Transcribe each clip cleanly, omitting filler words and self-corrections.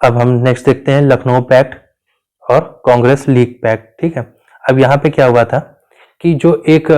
अब हम नेक्स्ट देखते हैं लखनऊ पैक्ट और कांग्रेस लीग पैक्ट। ठीक है, अब यहाँ पे क्या हुआ था कि जो एक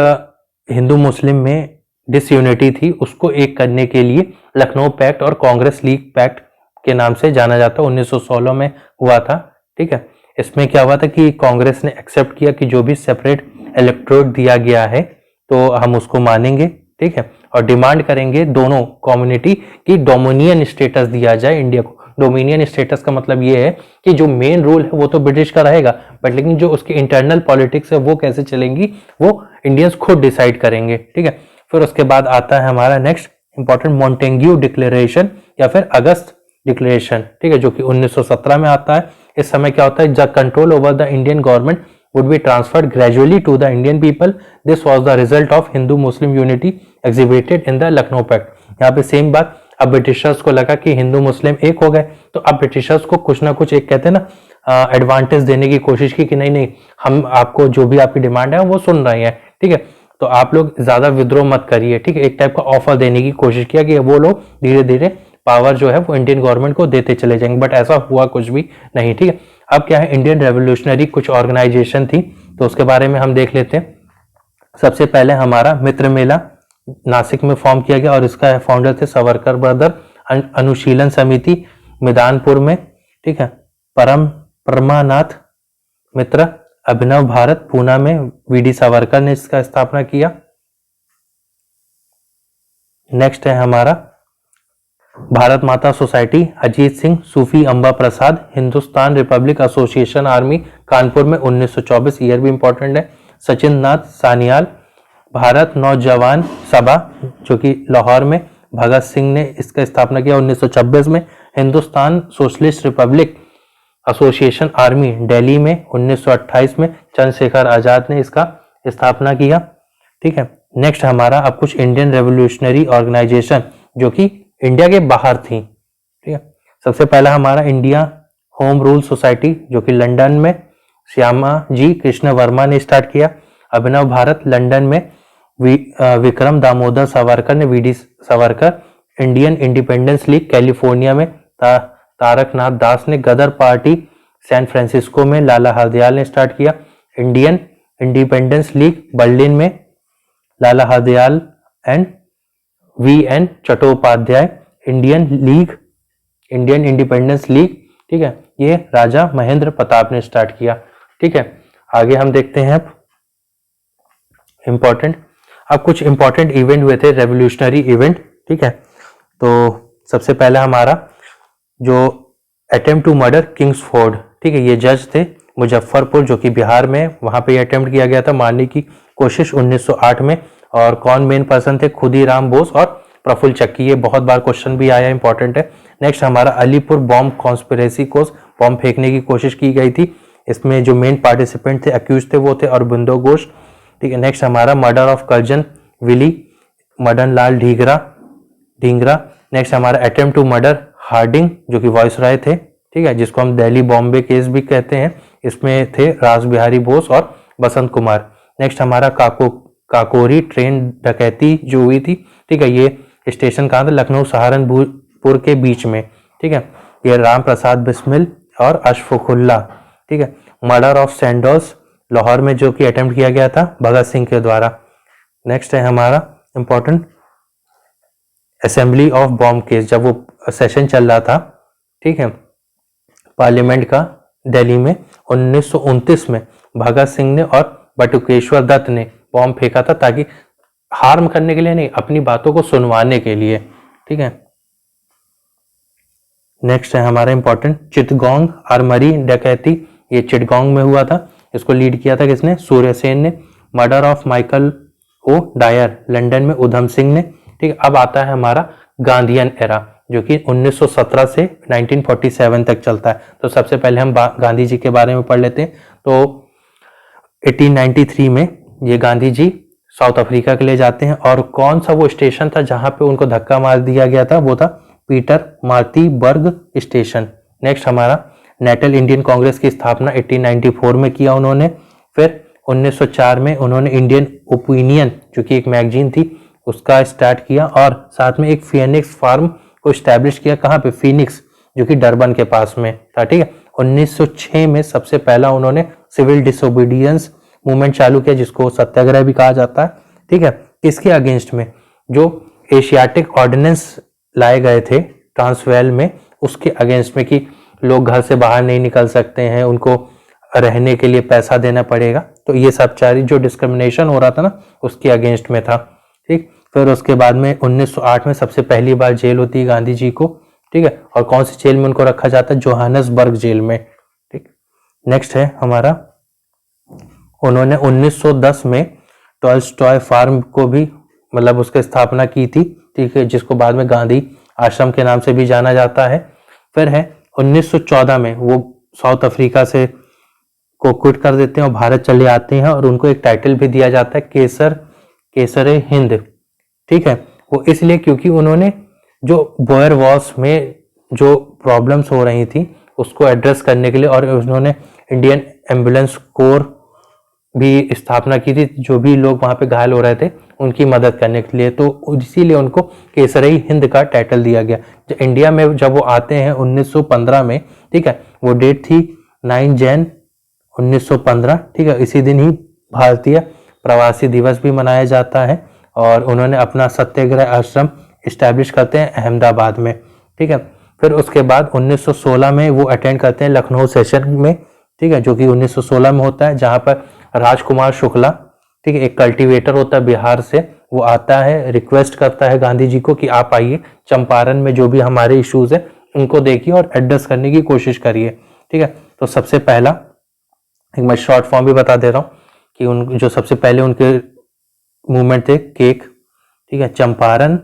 हिंदू मुस्लिम में डिसयूनिटी थी उसको एक करने के लिए लखनऊ पैक्ट और कांग्रेस लीग पैक्ट के नाम से जाना जाता, 1916 में हुआ था। ठीक है, इसमें क्या हुआ था कि कांग्रेस ने एक्सेप्ट किया कि जो भी सेपरेट इलेक्टोरेट दिया गया है तो हम उसको मानेंगे। ठीक है, और डिमांड करेंगे दोनों कम्युनिटी की डोमिनियन स्टेटस दिया जाए इंडिया को। डोमिनियन स्टेटस का मतलब ये है कि जो मेन रूल है वो तो ब्रिटिश का रहेगा, बट लेकिन जो उसकी इंटरनल पॉलिटिक्स है वो कैसे चलेंगी वो इंडियंस खुद डिसाइड करेंगे। ठीक है, फिर उसके बाद आता है हमारा नेक्स्ट इंपॉर्टेंट मॉन्टेग्यू डिक्लेरेशन या फिर अगस्त डिक्लेरेशन। ठीक है, जो कि 1917 में आता है। इस समय क्या होता है, the control over the Indian government would be transferred gradually to the Indian people. This was the result of Hindu-Muslim unity exhibited in the Lucknow Pact. यहाँ पे सेम बात, अब ब्रिटिशर्स को लगा कि हिंदू मुस्लिम एक हो गए तो अब ब्रिटिशर्स को कुछ ना कुछ एक कहते हैं ना एडवांटेज देने की कोशिश की कि नहीं नहीं हम आपको जो भी आपकी डिमांड है वो सुन रहे हैं। ठीक है, तो आप लोग ज्यादा विद्रोह मत करिए। ठीक है, एक टाइप का ऑफर देने की कोशिश किया कि वो लोग धीरे धीरे पावर जो है वो इंडियन गवर्नमेंट को देते चले जाएंगे, बट ऐसा हुआ कुछ भी नहीं। ठीक है, अब क्या है, इंडियन रेवोल्यूशनरी कुछ ऑर्गेनाइजेशन थी तो उसके बारे में हम देख लेते हैं। सबसे पहले हमारा मित्र मेला नासिक में फॉर्म किया गया और इसका फाउंडर थे सावरकर ब्रदर। अनुशीलन समिति मैदानपुर में। ठीक है, परमानाथ मित्र अभिनव भारत पूना में वीडी सावरकर ने इसका स्थापना किया। नेक्स्ट है हमारा Bharat Mata society Ajit Singh Sufi Amba Prasad Hindustan republic association army Kanpur में 1924, ईयर भी इंपॉर्टेंट है। सचिन नाथ सानियाल भारत नौजवान सभा जो कि लाहौर में भगत सिंह ने इसका स्थापना किया 1926 में। Hindustan socialist Republic association army Delhi में 1928 में चंद्रशेखर आजाद ने इसका स्थापना किया। ठीक है, नेक्स्ट हमारा अब कुछ इंडियन रेवोल्यूशनरी ऑर्गेनाइजेशन जो कि इंडिया के बाहर थी। ठीक है, सबसे पहला हमारा इंडिया होम रूल सोसाइटी जो कि लंदन में श्यामा जी कृष्ण वर्मा ने स्टार्ट किया। अभिनव भारत लंदन में विक्रम दामोदर सावरकर ने V D Savarkar. Indian independence league California में तारकनाथ दास ने। गदर पार्टी सैन फ्रांसिस्को में लाला हरदयाल ने स्टार्ट किया। इंडियन इंडिपेंडेंस लीग बर्लिन में Lala Hardayal and V N. Chattopadhyay. Indian independence league, ठीक है, ये राजा महेंद्र प्रताप ने स्टार्ट किया। ठीक है, आगे हम देखते हैं अब कुछ इंपॉर्टेंट इवेंट हुए थे, रेवोल्यूशनरी इवेंट। ठीक है, तो सबसे पहला हमारा जो अटेम्प्ट टू मर्डर किंग्सफोर्ड। ठीक है, ये जज थे मुजफ्फरपुर जो कि बिहार में, वहां पे अटेम्प्ट किया गया था मारने की कोशिश 1908 में। और कौन मेन पर्सन थे, खुदीराम बोस और प्रफुल्ल चक्की। ये बहुत बार क्वेश्चन भी आया, इंपॉर्टेंट है। नेक्स्ट हमारा Alipur bomb conspiracy course, bomb फेंकने की कोशिश की गई थी। इसमें जो मेन पार्टिसिपेंट थे, अक्यूज थे, वो थे अरबिंदो घोष। ठीक है, नेक्स्ट हमारा murder of Curzon Wyllie Madan Lal Dhingra. Next हमारा अटेम्प्ट टू मर्डर हार्डिंग जो कि वॉइस राय थे। ठीक है, जिसको हम दिल्ली बॉम्बे केस भी कहते हैं। इसमें थे रास बिहारी बोस और बसंत कुमार। नेक्स्ट हमारा काकोरी ट्रेन डकैती जो हुई थी। ठीक है, ये स्टेशन कहाँ था, लखनऊ सहारनपुर के बीच में। ठीक है, ये राम प्रसाद बिस्मिल और अशफाकुल्ला। ठीक है, मर्डर ऑफ सैंडोज लाहौर में जो कि अटेम्प्ट किया गया था भगत सिंह के द्वारा। नेक्स्ट है हमारा important assembly of bomb case, जब वो सेशन चल रहा था, ठीक है, पार्लियामेंट का दिल्ली में 1929 में भगत सिंह ने और बटुकेश्वर दत्त ने बॉम्ब फेंका था, ताकि हार्म करने के लिए नहीं, अपनी बातों को सुनवाने के लिए। ठीक है, नेक्स्ट है हमारा इंपॉर्टेंट चिटगोंग आर्मरी डकैती, ये चिटगोंग में हुआ था। इसको लीड किया था किसने, सूर्यसेन ने। Murder of Michael O'Dwyer London में उधम सिंह ने। ठीक है, अब आता है हमारा गांधीयन एरा जो कि 1917 से 1947 तक चलता है। तो सबसे पहले हम गांधी जी के बारे में पढ़ लेते हैं। तो 1893 में ये गांधी जी साउथ अफ्रीका के लिए जाते हैं, और कौन सा वो स्टेशन था जहां पे उनको धक्का मार दिया गया था, वो था पीटर मार्तीबर्ग स्टेशन। नेक्स्ट हमारा नेशनल इंडियन कांग्रेस की स्थापना 1894 में किया उन्होंने। फिर 1904 में उन्होंने इंडियन ओपिनियन जो कि एक मैगजीन थी उसका स्टार्ट किया, और साथ में एक फिनिक्स फार्म को स्टैब्लिश किया। कहाँ पे, फिनिक्स जो कि डरबन के पास में था, ठीक है। 1906 में सबसे पहला उन्होंने सिविल डिसोबीडियंस मूवमेंट चालू किया, जिसको सत्याग्रह भी कहा जाता है, ठीक है। किसके अगेंस्ट में? जो एशियाटिक ऑर्डिनेंस लाए गए थे ट्रांसवेल में, उसके अगेंस्ट में, कि लोग घर से बाहर नहीं निकल सकते हैं, उनको रहने के लिए पैसा देना पड़ेगा। तो ये सब चारी जो डिस्क्रिमिनेशन हो रहा था ना, उसके अगेंस्ट में था, ठीक। फिर उसके बाद में 1908 में सबसे पहली बार जेल होती है गांधी जी को, ठीक है। और कौन सी जेल में उनको रखा जाता है? जोहानसबर्ग जेल में, ठीक। नेक्स्ट है हमारा, उन्होंने 1910 में टॉल्स्टॉय फार्म को भी मतलब उसकी स्थापना की थी, ठीक है, जिसको बाद में गांधी आश्रम के नाम से भी जाना जाता है। फिर है 1914 में वो साउथ अफ्रीका से को क्विट कर देते हैं और भारत चले आते हैं, और उनको एक टाइटल भी दिया जाता है, केसर हिंद, ठीक है। वो इसलिए क्योंकि उन्होंने जो बोयर वॉर्स में जो प्रॉब्लम्स हो रही थी उसको एड्रेस करने के लिए, और उन्होंने इंडियन एम्बुलेंस कोर भी स्थापना की थी, जो भी लोग वहां पे घायल हो रहे थे उनकी मदद करने के लिए, तो इसीलिए उनको केसरी हिंद का टाइटल दिया गया। जो इंडिया में जब वो आते हैं 1915 में, ठीक है, वो डेट थी 9 जैन 1915, ठीक है। इसी दिन ही भारतीय प्रवासी दिवस भी मनाया जाता है, और उन्होंने अपना सत्याग्रह आश्रम इस्टेब्लिश करते हैं अहमदाबाद में, ठीक है। फिर उसके बाद 1916 में वो अटेंड करते हैं लखनऊ सेशन में, ठीक है, जो कि 1916 में होता है, जहां पर राजकुमार शुक्ला, ठीक है, एक कल्टीवेटर होता है बिहार से, वो आता है, रिक्वेस्ट करता है गांधी जी को कि आप आइए चंपारण में जो भी हमारे इश्यूज है उनको देखिए और एड्रेस करने की कोशिश करिए, ठीक है। तो सबसे पहला एक मैं शॉर्ट फॉर्म भी बता दे रहा हूँ कि उन जो सबसे पहले उनके मूवमेंट थे केक, ठीक है, चंपारण,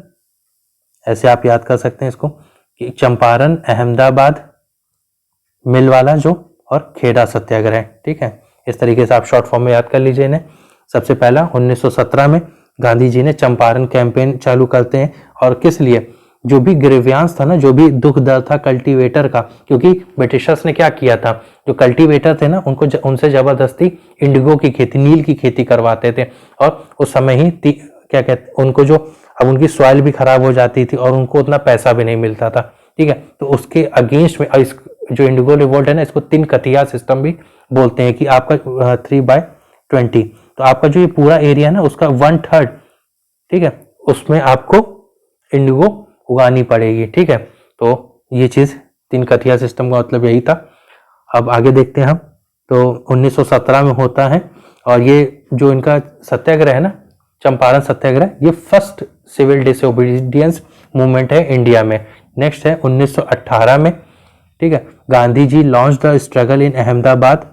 ऐसे आप याद कर सकते हैं इसको कि चंपारण, अहमदाबाद, मिलवाला जो, और खेड़ा सत्याग्रह, ठीक है। इस तरीके से आप शॉर्ट फॉर्म में याद कर लीजिए इन्हें। सबसे पहला 1917 में गांधी जी ने चंपारण कैंपेन चालू करते हैं, और किस लिए? जो भी ग्रीवियांस था ना, जो भी दुख दर्द था कल्टीवेटर का, क्योंकि ब्रिटिशर्स ने क्या किया था, जो कल्टीवेटर थे ना उनको उनसे जबरदस्ती इंडिगो की खेती, नील की खेती करवाते थे, और उस समय ही क्या कहते उनको, जो अब उनकी सॉइल भी खराब हो जाती थी और उनको उतना पैसा भी नहीं मिलता था, ठीक है। तो उसके अगेंस्ट में जो इंडिगो रिवोल्ट है ना, इसको 3 कतिया सिस्टम भी बोलते हैं, कि आपका 3/20, तो आपका जो ये पूरा एरिया है ना उसका 1/3, ठीक है, उसमें आपको इंडिगो उगानी पड़ेगी, ठीक है। तो ये चीज 3 कतिया सिस्टम का मतलब यही था। अब आगे देखते हैं हम, तो 1917 में होता है, और ये जो इनका सत्याग्रह है ना, चंपारण सत्याग्रह, ये फर्स्ट सिविल डिसोबीडियंस मूवमेंट है इंडिया में। नेक्स्ट है 1918 में, ठीक है, Gandhi ji launch the struggle in Ahmedabad,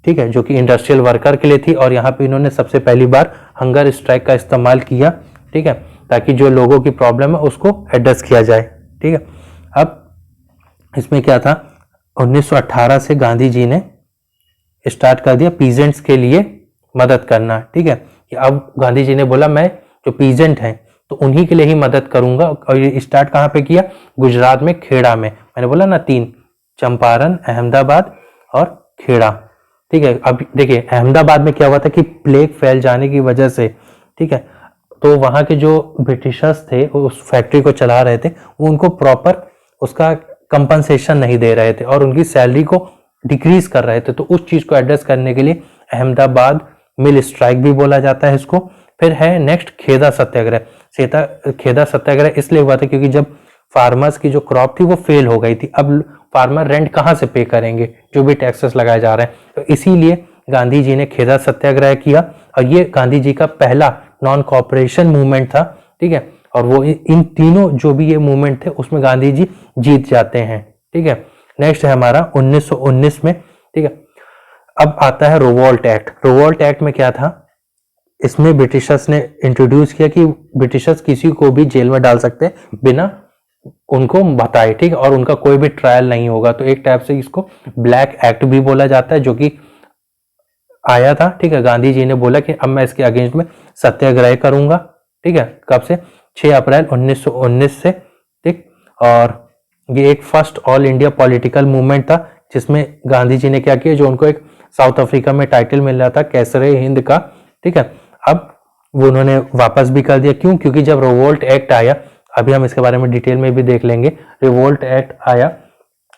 ठीक है, जो कि इंडस्ट्रियल वर्कर के लिए थी, और यहाँ पे इन्होंने सबसे पहली बार हंगर स्ट्राइक का इस्तेमाल किया, ठीक है, ताकि जो लोगों की प्रॉब्लम है उसको एड्रेस किया जाए, ठीक है। अब इसमें क्या था, 1918 से गांधी जी ने स्टार्ट कर दिया पीजेंट्स के लिए मदद करना, ठीक है, कि अब गांधी जी ने बोला मैं जो पीजेंट हैं तो उन्हीं के लिए ही मदद करूंगा, और ये स्टार्ट कहाँ पे किया? गुजरात में खेड़ा में, मैंने बोला ना 3, चंपारण, अहमदाबाद और खेड़ा, ठीक है। अब देखिए अहमदाबाद में क्या हुआ था कि प्लेग फैल जाने की वजह से, ठीक है, तो वहां के जो ब्रिटिशर्स थे उस फैक्ट्री को चला रहे थे, वो उनको प्रॉपर उसका कंपनसेशन नहीं दे रहे थे और उनकी सैलरी को डिक्रीज कर रहे थे, तो उस चीज को एड्रेस करने के लिए अहमदाबाद मिल स्ट्राइक भी बोला जाता है इसको। फिर है नेक्स्ट खेदा सत्याग्रह। खेदा सत्याग्रह इसलिए हुआ था क्योंकि जब फार्मर्स की जो क्रॉप थी वो फेल हो गई थी, अब फार्मर रेंट कहाँ से पे करेंगे, जो भी टैक्सेस लगाए जा रहे हैं, तो इसीलिए गांधी जी ने खेदा सत्याग्रह किया, और ये गांधी जी का पहला नॉन कॉपरेशन मूवमेंट था, ठीक है। और वो इन तीनों जो भी ये मूवमेंट थे उसमें गांधी जी जीत जाते हैं, ठीक है। नेक्स्ट है हमारा 1919 में, ठीक है। अब आता है रिवोल्ट एक्ट। रिवोल्ट एक्ट में क्या था, इसमें ब्रिटिशर्स ने इंट्रोड्यूस किया कि ब्रिटिशर्स किसी को भी जेल में डाल सकते हैं बिना उनको बताए, ठीक है, और उनका कोई भी ट्रायल नहीं होगा, तो एक टाइप से इसको ब्लैक एक्ट भी बोला जाता है, जो कि आया था, ठीक है। गांधी जी ने बोला कि अब मैं इसके अगेंस्ट में सत्याग्रह करूंगा, ठीक है, कब से? 6 अप्रैल 1919 से, ठीक। और ये एक first all India political movement था, जिसमें गांधी जी ने क्या किया, जो उनको एक साउथ अफ्रीका में टाइटल मिल रहा था केसरे हिंद का, ठीक है, अब वो उन्होंने वापस भी कर दिया। क्यों? क्योंकि जब रिवोल्ट एक्ट आया, अभी हम इसके बारे में डिटेल में भी देख लेंगे, रिवोल्ट एक्ट आया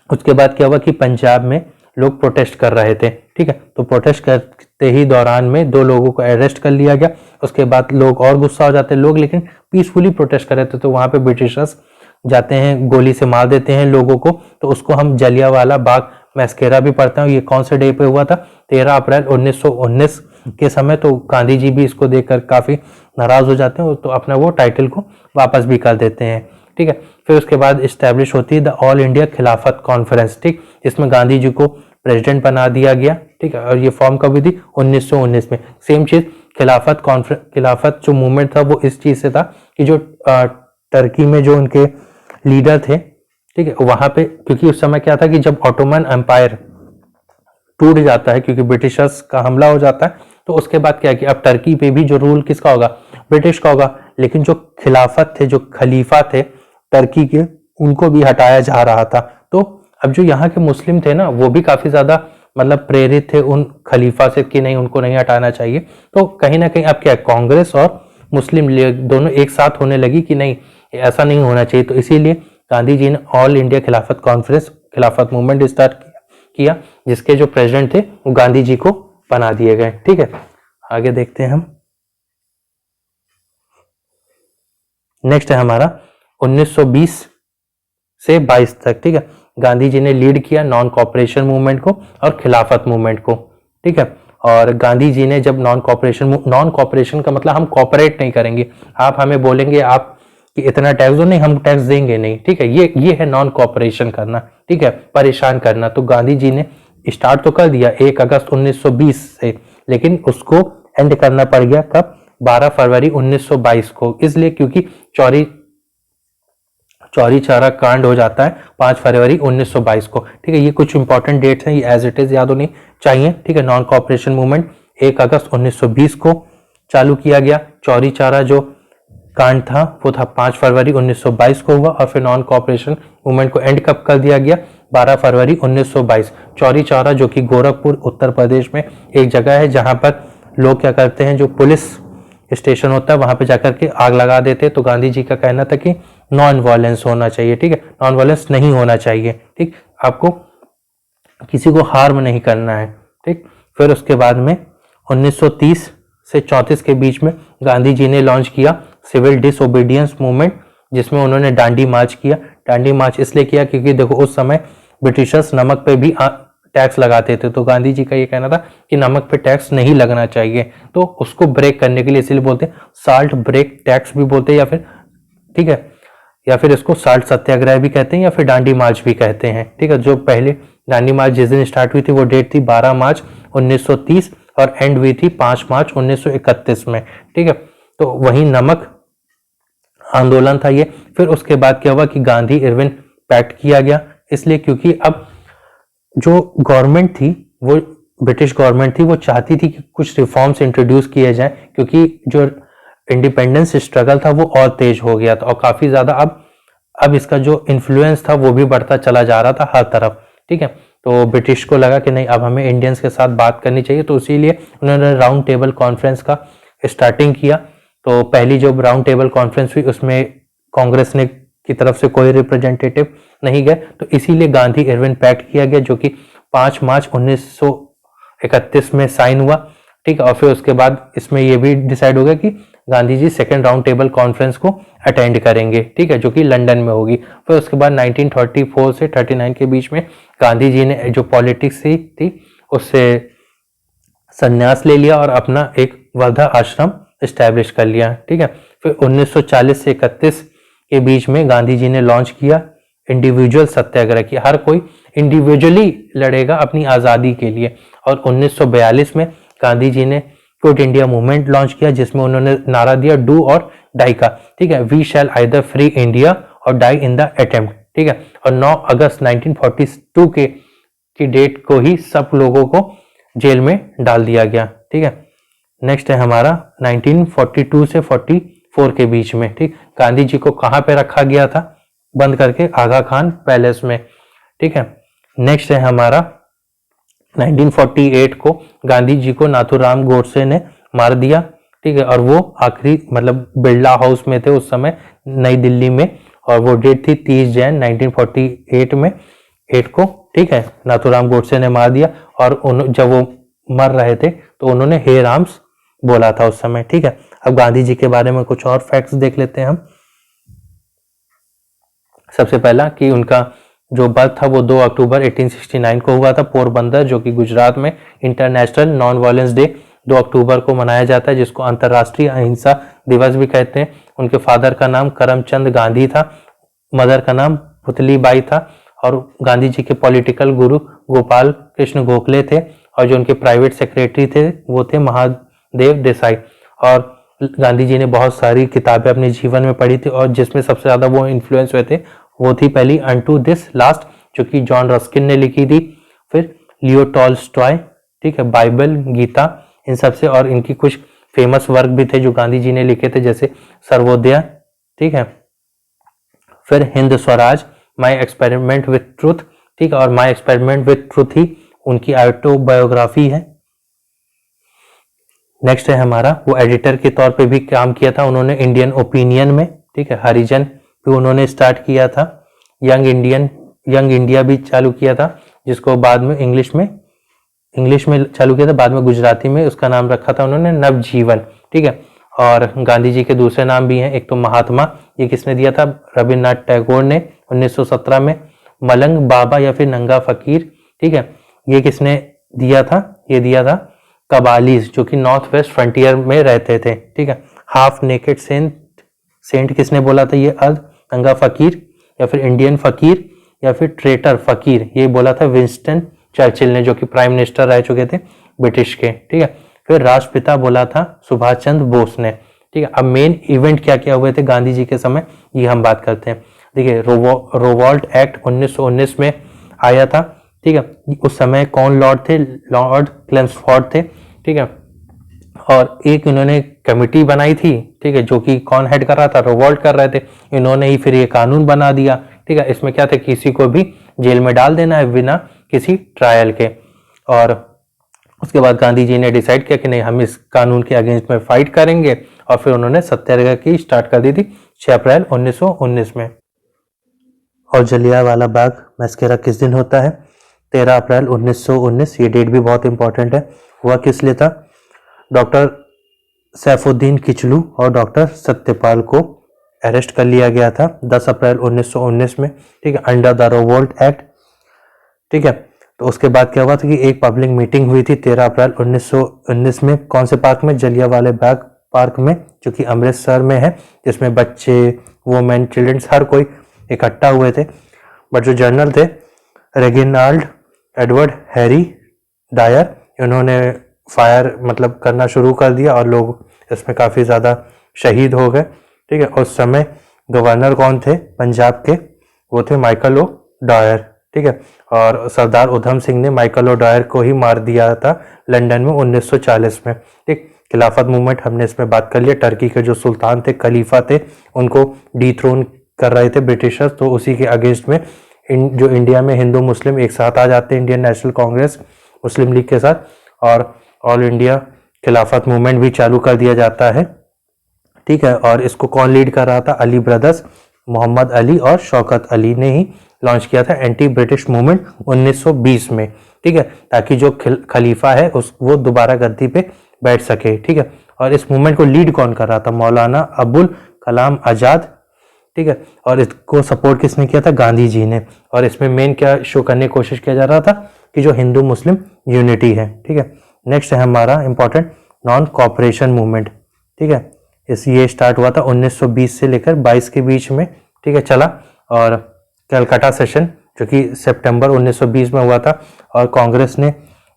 उसके बाद क्या हुआ कि पंजाब में लोग प्रोटेस्ट कर रहे थे, ठीक है। तो प्रोटेस्ट करते ही दौरान में 2 लोगों को अरेस्ट कर लिया गया। उसके बाद लोग और गुस्सा हो जाते हैं, लोग लेकिन पीसफुली प्रोटेस्ट कर रहे थे, तो वहां पे ब्रिटिशर्स जाते हैं, गोली से मार देते हैं लोगों को। तो उसको हम जलियांवाला बाग मैस्केरा भी पढ़ते हैं। ये कौन से डे पे हुआ था? 13 अप्रैल 1919 के समय। तो गांधी जी भी इसको देखकर काफी नाराज हो जाते हैं, तो अपना वो टाइटल को वापस भी कर देते हैं, ठीक है। फिर उसके बाद इस्टेब्लिश होती है द ऑल इंडिया खिलाफत कॉन्फ्रेंस, ठीक, जिसमें गांधी जी को प्रेसिडेंट बना दिया गया, ठीक है। और ये फॉर्म कब हुई थी? 1919 में। सेम चीज खिलाफत जो मूवमेंट था वो इस चीज से था कि जो टर्की में जो उनके लीडर थे, ठीक है, वहां पे, क्योंकि उस समय क्या था कि जब ऑटोमन एम्पायर टूट जाता है क्योंकि ब्रिटिशर्स का हमला हो जाता है, तो उसके बाद क्या है कि अब टर्की पे भी जो रूल किसका होगा? ब्रिटिश का होगा। लेकिन जो खिलाफत थे, जो खलीफा थे टर्की के, उनको भी हटाया जा रहा था। तो अब जो यहाँ के मुस्लिम थे ना, वो भी काफी ज्यादा मतलब प्रेरित थे उन खलीफा से कि नहीं, उनको नहीं हटाना चाहिए। तो कहीं ना कहीं अब क्या है, कांग्रेस और मुस्लिम लीग दोनों एक साथ होने लगी कि नहीं, ऐसा नहीं होना चाहिए। तो इसीलिए गांधी जी ने ऑल इंडिया खिलाफत कॉन्फ्रेंस, खिलाफत मूवमेंट स्टार्ट किया, जिसके जो प्रेसिडेंट थे वो गांधी जी को बना दिए गए, ठीक है। आगे देखते हैं हम। नेक्स्ट है हमारा 1920 से 22 तक, ठीक है। गांधी जी ने लीड किया नॉन कॉपरेशन मूवमेंट को और खिलाफत मूवमेंट को, ठीक है। और गांधी जी ने जब नॉन कॉपरेशन का मतलब हम कॉपरेट नहीं करेंगे, आप हमें बोलेंगे आप कि इतना टैक्स दो, नहीं हम टैक्स देंगे नहीं, ठीक है। ये है नॉन कॉपरेशन करना, ठीक है, परेशान करना। तो गांधी जी ने स्टार्ट तो कर दिया 1 अगस्त 1920 से, लेकिन उसको एंड करना पड़ गया कब? 12 फरवरी 1922 को। इसलिए क्योंकि चौरी चौरा कांड हो जाता है 5 फरवरी 1922 को, ठीक है। ये कुछ इंपॉर्टेंट डेट्स हैं, ये एज इट इज याद होनी चाहिए, ठीक है। नॉन कॉपरेशन मूवमेंट 1 अगस्त 1920 को चालू किया गया। चौरी चौरा जो कांड था वो था 5 फरवरी 1922 को हुआ। और फिर नॉन कॉपरेशन मूवमेंट को एंड कब कर दिया गया? 12 फरवरी 1922। चौरी चौरा जो कि गोरखपुर उत्तर प्रदेश में एक जगह है, जहां पर लोग क्या करते हैं, जो पुलिस स्टेशन होता है वहां पे जाकर के आग लगा देते। तो गांधी जी का कहना था कि नॉन वायलेंस होना चाहिए, ठीक है, नॉन वायलेंस नहीं होना चाहिए, ठीक, आपको किसी को हार्म नहीं करना है, ठीक। फिर उसके बाद में 1930 से 34 के बीच में गांधी जी ने लॉन्च किया सिविल डिसओबीडियंस मूवमेंट, जिसमें उन्होंने डांडी मार्च किया। डांडी मार्च इसलिए किया क्योंकि देखो उस समय ब्रिटिशर्स नमक पे भी टैक्स लगाते थे, तो गांधी जी का ये कहना था कि नमक पे टैक्स नहीं लगना चाहिए। तो उसको ब्रेक करने के लिए इसलिए बोलते हैं साल्ट ब्रेक टैक्स भी बोलते हैं, या फिर, ठीक है, या फिर इसको साल्ट सत्याग्रह भी कहते हैं, या फिर डांडी मार्च भी कहते हैं, ठीक है। जो पहले डांडी मार्च जिस दिन स्टार्ट हुई थी वो डेट थी 12 मार्च 1930 और एंड हुई थी 5 मार्च 1931 में, ठीक है। तो वही नमक आंदोलन था ये। फिर उसके बाद क्या हुआ कि गांधी इरविन पैक्ट किया गया, इसलिए क्योंकि अब जो गवर्नमेंट थी, वो ब्रिटिश गवर्नमेंट थी, वो चाहती थी कि कुछ रिफॉर्म्स इंट्रोड्यूस किए जाएं, क्योंकि जो इंडिपेंडेंस स्ट्रगल था वो और तेज हो गया था और काफी ज्यादा अब इसका जो इन्फ्लुएंस था वो भी बढ़ता चला जा रहा था हर तरफ, ठीक है। तो ब्रिटिश को लगा कि नहीं, अब हमें इंडियंस के साथ बात करनी चाहिए, तो इसीलिए उन्होंने राउंड टेबल कॉन्फ्रेंस का स्टार्टिंग किया। तो पहली जो राउंड टेबल कॉन्फ्रेंस हुई उसमें कांग्रेस ने की तरफ से कोई रिप्रेजेंटेटिव नहीं गए, तो इसीलिए गांधी इरविन पैक्ट किया गया, जो कि 5 मार्च 1931 में साइन हुआ, ठीक है। और फिर उसके बाद इसमें यह भी डिसाइड हो गया कि गांधी जी सेकेंड राउंड टेबल कॉन्फ्रेंस को अटेंड करेंगे, ठीक है, जो कि लंदन में होगी। फिर उसके बाद 1934 से 39 के बीच में गांधी जी ने जो पॉलिटिक्स थी उससे संन्यास ले लिया और अपना एक वर्धा आश्रम एस्टैब्लिश कर लिया, ठीक है। फिर 1940 से 31 के बीच में गांधी जी ने लॉन्च किया इंडिविजुअल सत्याग्रह की, हर कोई इंडिविजुअली लड़ेगा अपनी आज़ादी के लिए। और 1942 में गांधी जी ने क्विट इंडिया मूवमेंट लॉन्च किया, जिसमें उन्होंने नारा दिया डू और डाई का, ठीक है, we shall either free India और डाई इन द अटेम्प्ट, ठीक है। और 9 अगस्त 1942 की डेट को ही सब लोगों को जेल में डाल दिया गया, ठीक है। नेक्स्ट है हमारा 1942 से 44 के बीच में, ठीक, गांधी जी को कहां पे रखा गया था? बंद करके आगा खान पैलेस में, ठीक है। नेक्स्ट है हमारा 1948 को गांधी जी को नाथूराम गोडसे ने मार दिया, ठीक है। और वो आखिरी मतलब बिरला हाउस में थे उस समय नई दिल्ली में, और वो डेट थी 30 जनवरी 1948 में। 8 को, ठीक है, नाथूराम गोडसे ने मार दिया। और जब वो मर रहे थे तो उन्होंने हे राम्स बोला था उस समय, ठीक है। अब गांधी जी के बारे में कुछ और फैक्ट्स देख लेते हैं हम। सबसे पहला कि उनका जो बर्थ था वो 2 अक्टूबर 1869 को हुआ था पोरबंदर, जो कि गुजरात में। इंटरनेशनल नॉन वायलेंस डे 2 अक्टूबर को मनाया जाता है, जिसको अंतर्राष्ट्रीय अहिंसा दिवस भी कहते हैं। उनके फादर का नाम करमचंद गांधी था, मदर का नाम पुतलीबाई था, और गांधी जी के पॉलिटिकल गुरु गोपाल कृष्ण गोखले थे, और जो उनके प्राइवेट सेक्रेटरी थे वो थे महादेव देसाई। और गांधी जी ने बहुत सारी किताबें अपने जीवन में पढ़ी थी, और जिसमें सबसे ज्यादा वो इन्फ्लुएंस हुए थे वो थी पहली अनटू दिस लास्ट, जो कि जॉन रस्किन ने लिखी थी। फिर लियो टॉल्स्टॉय, ठीक है, बाइबल, गीता, इन सब से। और इनकी कुछ फेमस वर्क भी थे जो गांधी जी ने लिखे थे, जैसे सर्वोदय, ठीक है। फिर Hind Swaraj, my experiment with truth, ठीक है, और माई एक्सपेरिमेंट विथ ट्रूथ ही उनकी ऑटोबायोग्राफी है। नेक्स्ट है हमारा, वो एडिटर के तौर पे भी काम किया था उन्होंने इंडियन ओपिनियन में, ठीक है। हरिजन भी उन्होंने स्टार्ट किया था। यंग इंडिया भी चालू किया था, जिसको बाद में इंग्लिश में चालू किया था, बाद में गुजराती में उसका नाम रखा था उन्होंने नवजीवन, ठीक है। और गांधी जी के दूसरे नाम भी हैं, एक तो महात्मा, ये किसने दिया था? रविन्द्रनाथ टैगोर ने 1917 में। मलंग बाबा या फिर नंगा फकीर, ठीक है, ये किसने दिया था? ये दिया था कबालीज, जो कि नॉर्थ वेस्ट फ्रंटियर में रहते थे, ठीक है। हाफ नेकेड सेंट किसने बोला था? ये नंगा फकीर या फिर इंडियन फकीर या फिर ट्रेटर फकीर, ये बोला था विंस्टन चर्चिल ने, जो कि प्राइम मिनिस्टर रह चुके थे ब्रिटिश के, ठीक है। फिर राष्ट्रपिता बोला था सुभाष चंद्र बोस ने, ठीक है। अब मेन इवेंट क्या क्या हुए थे गांधी जी के समय, ये हम बात करते हैं। देखिए, रोवॉल्ट एक्ट 1919 में आया था, ठीक है। उस समय कौन लॉर्ड थे? लॉर्ड क्लेम्सफोर्ड थे, ठीक है। और एक इन्होंने कमेटी बनाई थी, ठीक है, जो कि कौन हेड कर रहा था? रोवॉल्ट कर रहे थे। इन्होंने ही फिर ये कानून बना दिया, ठीक है। इसमें क्या था? किसी को भी जेल में डाल देना है बिना किसी ट्रायल के। और उसके बाद गांधी जी ने डिसाइड किया कि नहीं, हम इस कानून के अगेंस्ट में फाइट करेंगे, और फिर उन्होंने सत्याग्रह की स्टार्ट कर दी थी 6 अप्रैल 1919 में। और जलियांवाला बाग मैस्करा किस दिन होता है? 13 अप्रैल 1919। ये डेट भी बहुत इंपॉर्टेंट है। हुआ किस लिए था? डॉक्टर सैफुद्दीन किचलू और डॉक्टर सत्यपाल को अरेस्ट कर लिया गया था 10 अप्रैल 1919 में, ठीक है, अंडर द रोवॉल्ट एक्ट, ठीक है। तो उसके बाद क्या हुआ था कि एक पब्लिक मीटिंग हुई थी 13 अप्रैल 1919 में। कौन से पार्क में? जलियांवाला बाग पार्क में, जो कि अमृतसर में है, जिसमें बच्चे, वुमेन, चिल्ड्रंस, हर कोई इकट्ठा हुए थे। बट जो जनरल थे रेगिनाल्ड एडवर्ड हैरी डायर, इन्होंने फायर मतलब करना शुरू कर दिया, और लोग इसमें काफ़ी ज़्यादा शहीद हो गए, ठीक है। उस समय गवर्नर कौन थे पंजाब के? वो थे माइकल ओ डायर, ठीक है। और सरदार उधम सिंह ने माइकल ओ डायर को ही मार दिया था लंदन में 1940 में, ठीक। खिलाफत मूवमेंट हमने इसमें बात कर लिया। टर्की के जो सुल्तान थे, खलीफा थे, उनको डिथ्रोन कर रहे थे ब्रिटिशर्स, तो उसी के अगेंस्ट में जो इंडिया में हिंदू मुस्लिम एक साथ आ जाते हैं इंडियन नेशनल कांग्रेस मुस्लिम लीग के साथ, और ऑल इंडिया खिलाफत मूवमेंट भी चालू कर दिया जाता है, ठीक है। और इसको कौन लीड कर रहा था? अली ब्रदर्स, मोहम्मद अली और शौकत अली ने ही लॉन्च किया था एंटी ब्रिटिश मूवमेंट 1920 में, ठीक है, ताकि जो खलीफा है वो दोबारा गद्दी पे बैठ सके, ठीक है। और इस मूवमेंट को लीड कौन कर रहा था? मौलाना अबुल कलाम आजाद, ठीक है। और इसको सपोर्ट किसने किया था? गांधी जी ने। और इसमें मेन क्या शो करने की कोशिश किया जा रहा था कि जो हिंदू मुस्लिम यूनिटी है, ठीक है। नेक्स्ट है हमारा इंपॉर्टेंट नॉन कॉपरेशन मूवमेंट, ठीक है। ये स्टार्ट हुआ था 1920 से लेकर 22 के बीच में, ठीक है, चला। और कलकत्ता सेशन जो कि सितंबर 1920 में हुआ था, और कांग्रेस ने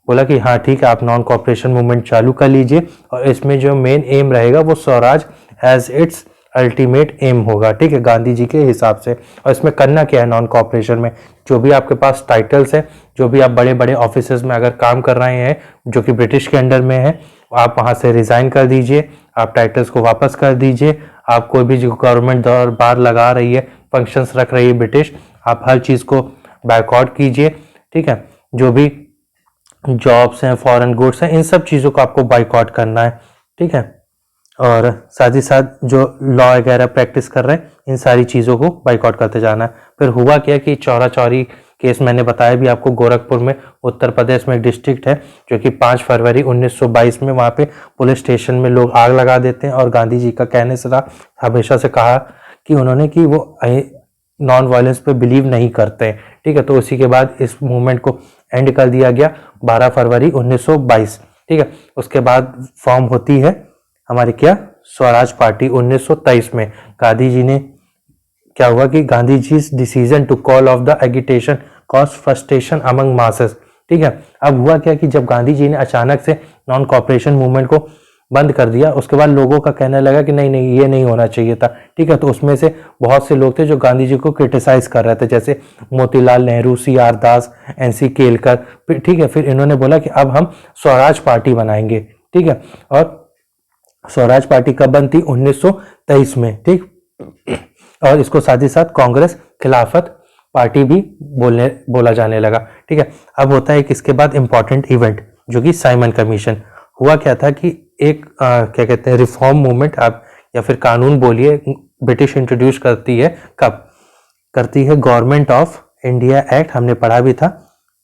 बोला कि हाँ ठीक है, आप नॉन कॉपरेशन मूवमेंट चालू कर लीजिए, और इसमें जो मेन एम रहेगा वो Swaraj as its ultimate aim होगा, ठीक है, गांधी जी के हिसाब से। और इसमें करना क्या है नॉन कॉपरेशन में? जो भी आपके पास टाइटल्स है, जो भी आप बड़े बड़े ऑफिसेज में अगर काम कर रहे हैं जो कि ब्रिटिश के अंडर में है, आप वहां से रिजाइन कर दीजिए, आप टाइटल्स को वापस कर दीजिए। आप कोई भी जो गवर्नमेंट बार लगा रही है, फंक्शंस रख रही है ब्रिटिश, आप हर चीज को बायकॉट कीजिए, ठीक है। जो भी जॉब्स हैं, फॉरेन गुड्स हैं, इन सब चीज़ों को आपको बाइकआउट करना है, ठीक है। और साथ ही साथ जो लॉ वगैरह प्रैक्टिस कर रहे हैं, इन सारी चीज़ों को बाइकआउट करते जाना है। फिर हुआ क्या कि चौरा चौरी केस मैंने बताया भी आपको, गोरखपुर में उत्तर प्रदेश में एक डिस्ट्रिक्ट है जो कि 5 फरवरी 1922 में वहाँ पे पुलिस स्टेशन में लोग आग लगा देते हैं, और गांधी जी का कहने से रहा, हमेशा से कहा कि उन्होंने कि वो नॉन वायलेंस पे बिलीव नहीं करते, ठीक है। तो उसी के बाद इस मूवमेंट को एंड कर दिया गया 12 फरवरी 1922, ठीक है। उसके बाद फॉर्म होती है हमारी क्या, स्वराज पार्टी 1923 में। गांधी जी ने क्या हुआ कि Gandhi ji decision to call off the agitation cause frustration among masses, ठीक है। अब हुआ क्या कि जब गांधी जी ने अचानक से नॉन कॉपरेशन मूवमेंट को बंद कर दिया, उसके बाद लोगों का कहने लगा कि नहीं नहीं ये नहीं होना चाहिए था, ठीक है। तो उसमें से बहुत से लोग थे जो गांधी जी को क्रिटिसाइज कर रहे थे, जैसे मोतीलाल नेहरू, CR दास, NC केलकर, ठीक है। फिर इन्होंने बोला कि अब हम स्वराज पार्टी बनाएंगे, ठीक है। और स्वराज पार्टी कब बनती, 1923 में, ठीक। और इसको साथ ही साथ कांग्रेस खिलाफत पार्टी भी बोला जाने लगा, ठीक है। अब होता है कि इसके बाद इंपॉर्टेंट इवेंट जो कि साइमन कमीशन। हुआ क्या था कि एक क्या कहते हैं रिफॉर्म मूवमेंट, आप या फिर कानून बोलिए, ब्रिटिश इंट्रोड्यूस करती है, कब करती है, गवर्नमेंट ऑफ इंडिया एक्ट, हमने पढ़ा भी था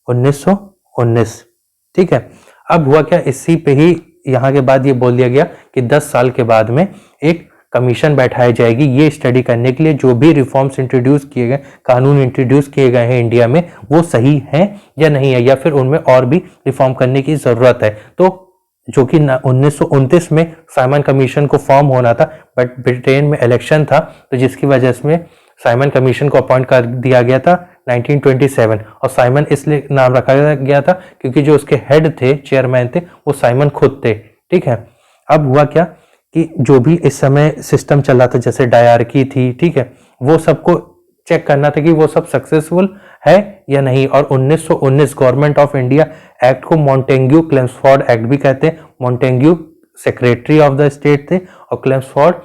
1919, ठीक है। अब हुआ क्या, इसी पे ही यहाँ के बाद ये बोल दिया गया कि 10 साल के बाद में एक कमीशन बैठाई जाएगी ये स्टडी करने के लिए जो भी रिफॉर्म्स इंट्रोड्यूस किए गए, कानून इंट्रोड्यूस किए गए हैं इंडिया में, वो सही हैं या नहीं है, या फिर उनमें और भी रिफॉर्म करने की जरूरत है। तो जो कि 1929 में साइमन कमीशन को फॉर्म होना था, बट ब्रिटेन में इलेक्शन था, तो जिसकी वजह से साइमन कमीशन को अपॉइंट कर दिया गया था 1927। और साइमन इसलिए नाम रखा गया था क्योंकि जो उसके हेड थे, चेयरमैन थे, वो साइमन खुद थे, ठीक है। अब हुआ क्या कि जो भी इस समय सिस्टम चल रहा था, जैसे डायरकी थी, ठीक है, वो सबको चेक करना था कि वो सब सक्सेसफुल है या नहीं। और 1919 गवर्नमेंट ऑफ इंडिया एक्ट को मॉन्टेग्यू क्लेम्सफोर्ड एक्ट भी कहते हैं। Montagu secretary of the state थे और क्लेम्सफोर्ड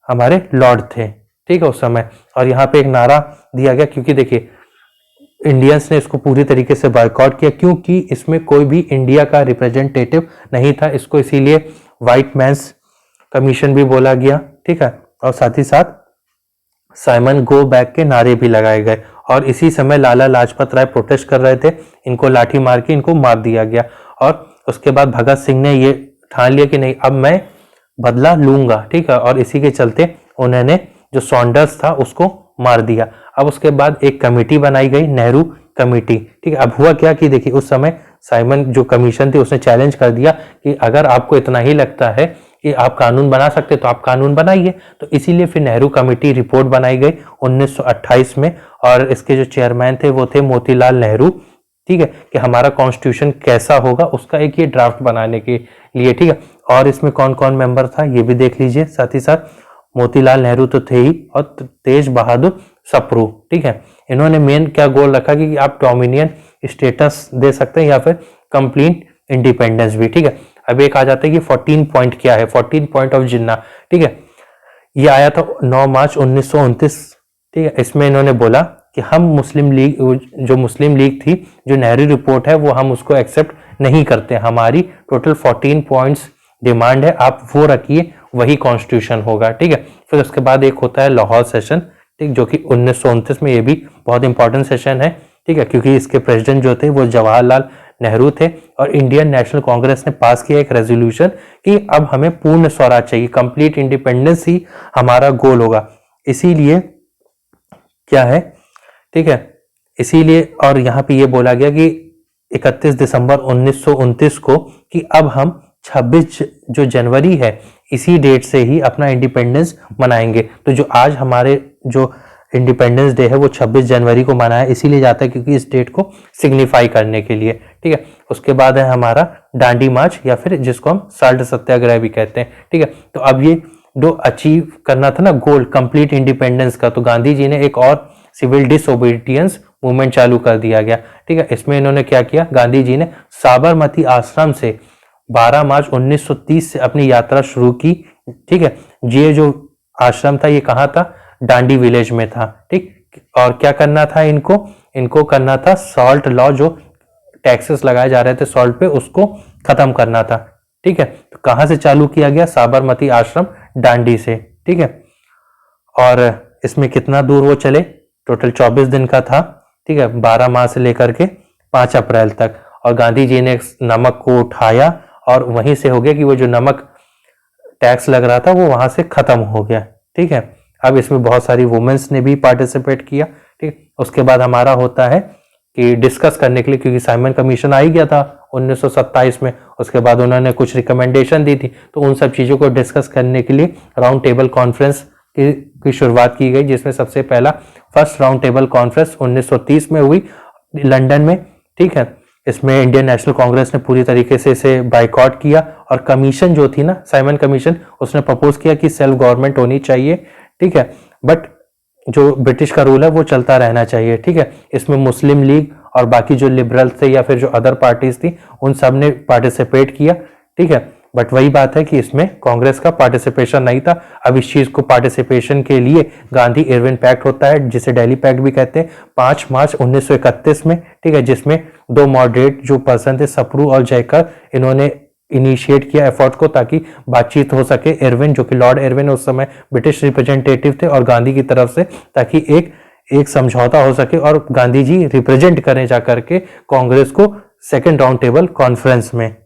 हमारे लॉर्ड थे, ठीक है, उस समय। और यहाँ पे एक नारा दिया गया, क्योंकि देखिए इंडियंस ने इसको पूरी तरीके से बॉयकॉट किया, क्योंकि इसमें कोई भी इंडिया का रिप्रेजेंटेटिव नहीं था, इसको इसीलिए व्हाइट मैंस कमीशन भी बोला गया, ठीक है। और साथ ही साथ साइमन गो बैक के नारे भी लगाए गए। और इसी समय लाला लाजपत राय प्रोटेस्ट कर रहे थे, इनको लाठी मार के इनको मार दिया गया। और उसके बाद भगत सिंह ने ये ठान लिया कि नहीं, अब मैं बदला लूंगा, ठीक है। और इसी के चलते उन्होंने जो सॉन्डर्स था उसको मार दिया। अब उसके बाद एक कमेटी बनाई गई, नेहरू कमेटी, ठीक है। अब हुआ क्या कि देखिए उस समय साइमन जो कमीशन थी उसने चैलेंज कर दिया कि अगर आपको इतना ही लगता है कि आप कानून बना सकते तो आप कानून बनाइए। तो इसीलिए फिर नेहरू कमेटी रिपोर्ट बनाई गई 1928 में, और इसके जो चेयरमैन थे वो थे मोतीलाल नेहरू, ठीक है, कि हमारा कॉन्स्टिट्यूशन कैसा होगा उसका एक ये ड्राफ्ट बनाने के लिए, ठीक है। और इसमें कौन कौन मेंबर था ये भी देख लीजिए। साथ ही साथ मोतीलाल नेहरू तो थे ही, और तेज बहादुर सप्रू, ठीक है। इन्होंने मेन क्या गोल रखा कि आप डोमिनियन स्टेटस दे सकते हैं या फिर कंप्लीट इंडिपेंडेंस भी, ठीक है। अब एक आ जाता है कि 14 पॉइंट क्या है, 14 पॉइंट ऑफ जिन्ना, ठीक है। ये आया था 9 मार्च 1929, ठीक है। इसमें इन्होंने बोला कि हम मुस्लिम लीग, जो मुस्लिम लीग थी, जो नेहरू रिपोर्ट है वो हम उसको एक्सेप्ट नहीं करते, हमारी टोटल 14 पॉइंट्स डिमांड है, आप वो रखिए, वही कॉन्स्टिट्यूशन होगा, ठीक है। फिर उसके बाद एक होता है लाहौर सेशन, ठीक, जो कि 1929 में, ये भी बहुत इंपॉर्टेंट सेशन है, ठीक है, क्योंकि इसके प्रेसिडेंट जो थे वो जवाहरलाल नेहरू थे। और इंडियन नेशनल कांग्रेस ने पास किया एक रेजोल्यूशन कि अब हमें पूर्ण स्वराज चाहिए, कंप्लीट इंडिपेंडेंस ही हमारा गोल होगा। इसीलिए क्या है, ठीक है, इसीलिए और यहाँ पे ये बोला गया कि 31 दिसंबर 1929 को कि अब हम 26 जो जनवरी है इसी डेट से ही अपना इंडिपेंडेंस मनाएंगे। तो जो आज हमारे जो इंडिपेंडेंस डे है वो 26 जनवरी को मनाया इसीलिए जाता है क्योंकि इस डेट को सिग्निफाई करने के लिए, ठीक है। उसके बाद है हमारा दांडी मार्च, या फिर जिसको हम साल्ट सत्याग्रह भी कहते हैं, ठीक है। तो अब ये जो अचीव करना था ना गोल, कंप्लीट इंडिपेंडेंस का, तो गांधी जी ने एक और सिविल डिसओबीडियंस मूवमेंट चालू कर दिया गया, ठीक है। इसमें इन्होंने क्या किया, गांधी जी ने साबरमती आश्रम से 12 मार्च 1930 से अपनी यात्रा शुरू की, ठीक है। ये जो आश्रम था ये कहाँ था, डांडी विलेज में था, ठीक। और क्या करना था इनको करना था सॉल्ट लॉ, जो टैक्सेस लगाए जा रहे थे सॉल्ट पे, उसको खत्म करना था, ठीक है। तो कहां से चालू किया गया, साबरमती आश्रम डांडी से, ठीक है। और इसमें कितना दूर वो चले, टोटल 24 दिन का था, ठीक है, 12 मार्च से लेकर के 5 अप्रैल तक। और गांधी जी ने नमक को उठाया और वहीं से हो गया कि वो जो नमक टैक्स लग रहा था वो वहां से खत्म हो गया। ठीक है, अब इसमें बहुत सारी वुमेन्स ने भी पार्टिसिपेट किया। ठीक, उसके बाद हमारा होता है कि डिस्कस करने के लिए, क्योंकि साइमन कमीशन आ ही गया था 1927 में, उसके बाद उन्होंने कुछ रिकमेंडेशन दी थी, तो उन सब चीज़ों को डिस्कस करने के लिए राउंड टेबल कॉन्फ्रेंस की शुरुआत की गई, जिसमें सबसे पहला फर्स्ट राउंड टेबल कॉन्फ्रेंस 1930 में हुई लंदन में। ठीक है, इसमें इंडियन नेशनल कांग्रेस ने पूरी तरीके से इसे बाइकआउट किया और कमीशन जो थी ना, साइमन कमीशन, उसने प्रपोज किया कि सेल्फ गवर्नमेंट होनी चाहिए। ठीक है, बट जो ब्रिटिश का रूल है वो चलता रहना चाहिए। ठीक है, इसमें मुस्लिम लीग और बाकी जो लिबरल थे या फिर जो अदर पार्टीज थी उन सब ने पार्टिसिपेट किया। ठीक है, बट वही बात है कि इसमें कांग्रेस का पार्टिसिपेशन नहीं था। अब इस चीज को पार्टिसिपेशन के लिए गांधी इरविन पैक्ट होता है, जिसे दिल्ली पैक्ट भी कहते हैं, 5 मार्च 1931 में। ठीक है, जिसमें 2 मॉडरेट जो पर्सन थे, सप्रू और जयकर, इन्होंने इनिशिएट किया एफर्ट को ताकि बातचीत हो सके। इरविन, जो कि लॉर्ड इरविन उस समय ब्रिटिश रिप्रेजेंटेटिव थे, और गांधी की तरफ से, ताकि एक समझौता हो सके और गांधी जी रिप्रेजेंट करें जाकर के कांग्रेस को सेकेंड राउंड टेबल कॉन्फ्रेंस में।